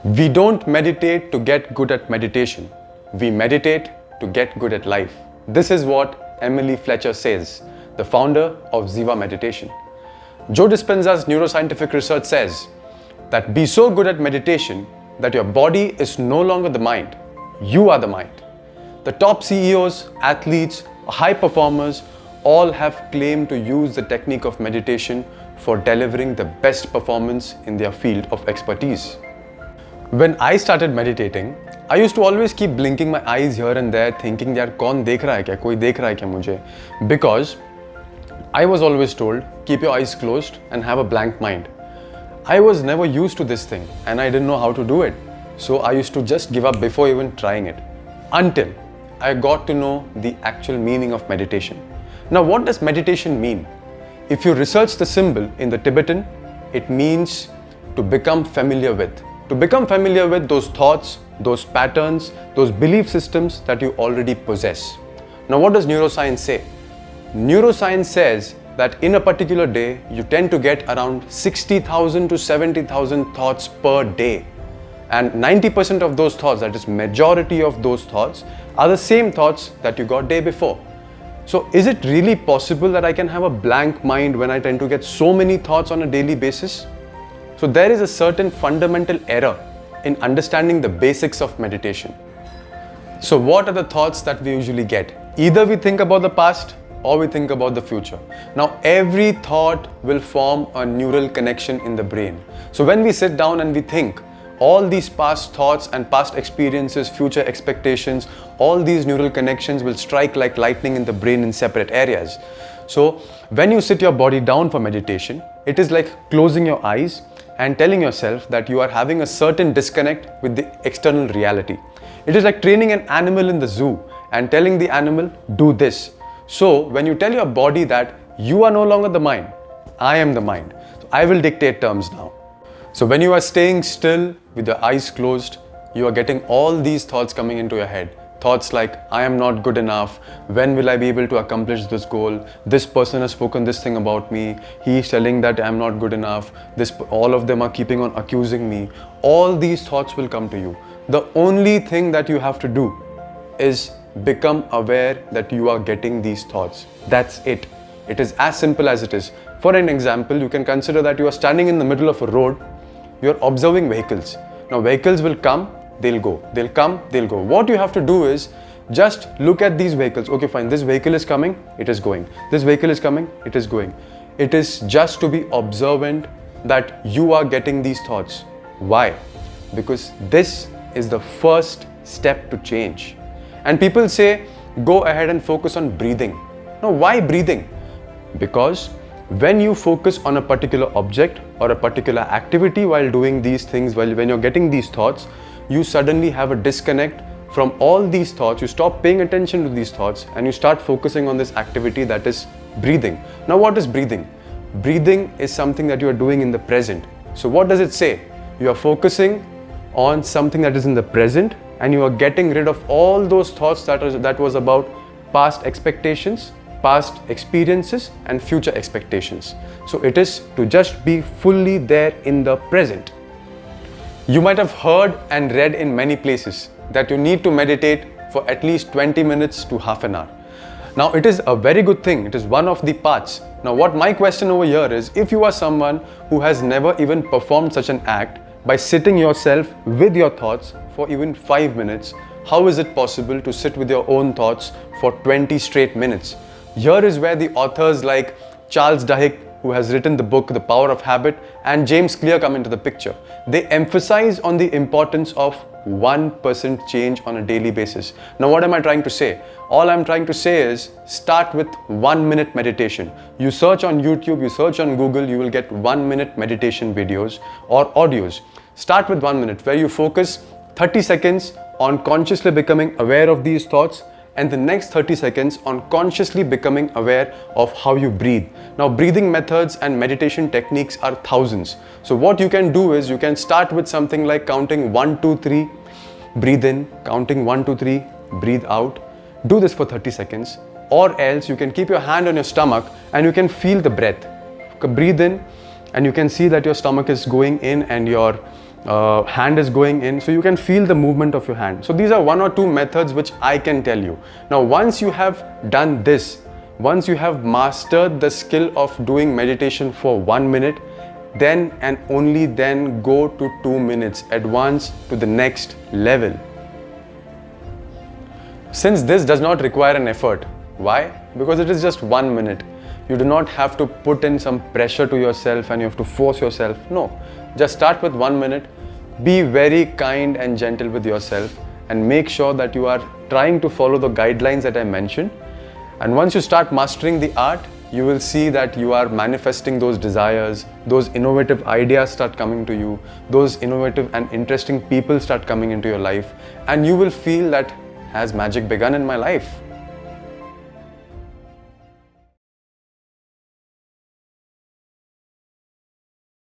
We don't meditate to get good at meditation. We meditate to get good at life. This is what Emily Fletcher says, the founder of Ziva Meditation. Joe Dispenza's neuroscientific research says that be so good at meditation that your body is no longer the mind. You are the mind. The top CEOs, athletes, high performers all have claimed to use the technique of meditation for delivering the best performance in their field of expertise. When I started meditating, I used to always keep blinking my eyes here and there thinking यार कौन देख रहा है क्या, कोई देख रहा है क्या मुझे? Because I was always told keep your eyes closed and have a blank mind. I was never used to this thing and I didn't know how to do it. So I used to just give up before even trying it. Until I got to know the actual meaning of meditation. Now what does meditation mean? If you research the symbol in the Tibetan, it means to become familiar with. To become familiar with those thoughts, those patterns, those belief systems that you already possess. Now what does neuroscience say? Neuroscience says that in a particular day, you tend to get around 60,000 to 70,000 thoughts per day. And 90% of those thoughts, that is majority of those thoughts, are the same thoughts that you got day before. So is it really possible that I can have a blank mind when I tend to get so many thoughts on a daily basis? So there is a certain fundamental error in understanding the basics of meditation. So what are the thoughts that we usually get? Either we think about the past or we think about the future. Now every thought will form a neural connection in the brain. So when we sit down and we think, all these past thoughts and past experiences, future expectations, all these neural connections will strike like lightning in the brain in separate areas. So when you sit your body down for meditation, it is like closing your eyes and telling yourself that you are having a certain disconnect with the external reality. It is like training an animal in the zoo and telling the animal, do this. So when you tell your body that you are no longer the mind, I am the mind. So I will dictate terms now. So when you are staying still with your eyes closed, you are getting all these thoughts coming into your head. Thoughts like, I am not good enough, when will I be able to accomplish this goal, this person has spoken this thing about me, he is telling that I am not good enough, all of them are keeping on accusing me. All these thoughts will come to you. The only thing that you have to do is become aware that you are getting these thoughts. That's it. It is as simple as it is. For an example, you can consider that you are standing in the middle of a road, you are observing vehicles. Now vehicles will come, they'll go, they'll come, they'll go. What you have to do is just look at these vehicles. Okay, fine, this vehicle is coming, it is going. This vehicle is coming, it is going. It is just to be observant that you are getting these thoughts. Why? Because this is the first step to change. And people say, go ahead and focus on breathing. Now, why breathing? Because when you focus on a particular object or a particular activity while doing these things, when you're getting these thoughts, you suddenly have a disconnect from all these thoughts. You stop paying attention to these thoughts and you start focusing on this activity that is breathing. Now what is breathing? Breathing is something that you are doing in the present. So what does it say? You are focusing on something that is in the present and you are getting rid of all those thoughts that was about past expectations, past experiences and future expectations. So it is to just be fully there in the present. You might have heard and read in many places that you need to meditate for at least 20 minutes to half an hour. Now it is a very good thing. It is one of the parts. Now what my question over here is, if you are someone who has never even performed such an act by sitting yourself with your thoughts for even 5 minutes, how is it possible to sit with your own thoughts for 20 straight minutes? Here is where the authors like Charles Duhigg, who has written the book The Power of Habit, and James Clear come into the picture. They emphasize on the importance of 1% change on a daily basis. Now what am I trying to say? All I'm trying to say is start with 1 minute meditation. You search on YouTube, you search on Google, you will get 1 minute meditation videos or audios. Start with 1 minute where you focus 30 seconds on consciously becoming aware of these thoughts and the next 30 seconds on consciously becoming aware of how you breathe. Now breathing methods and meditation techniques are thousands. So what you can do is you can start with something like counting 1, 2, 3, breathe in, counting 1, 2, 3, breathe out. Do this for 30 seconds, or else you can keep your hand on your stomach and you can feel the breath. Breathe in and you can see that your stomach is going in and your hand is going in, so you can feel the movement of your hand. So these are 1 or 2 methods which I can tell you. Now once you have done this, once you have mastered the skill of doing meditation for 1 minute, then and only then go to 2 minutes, advance to the next level. Since this does not require an effort. Why? Because it is just 1 minute. You do not have to put in some pressure to yourself and you have to force yourself. No, just start with 1 minute. Be very kind and gentle with yourself and make sure that you are trying to follow the guidelines that I mentioned. And once you start mastering the art, you will see that you are manifesting those desires, those innovative ideas start coming to you, those innovative and interesting people start coming into your life, and you will feel that has magic begun in my life?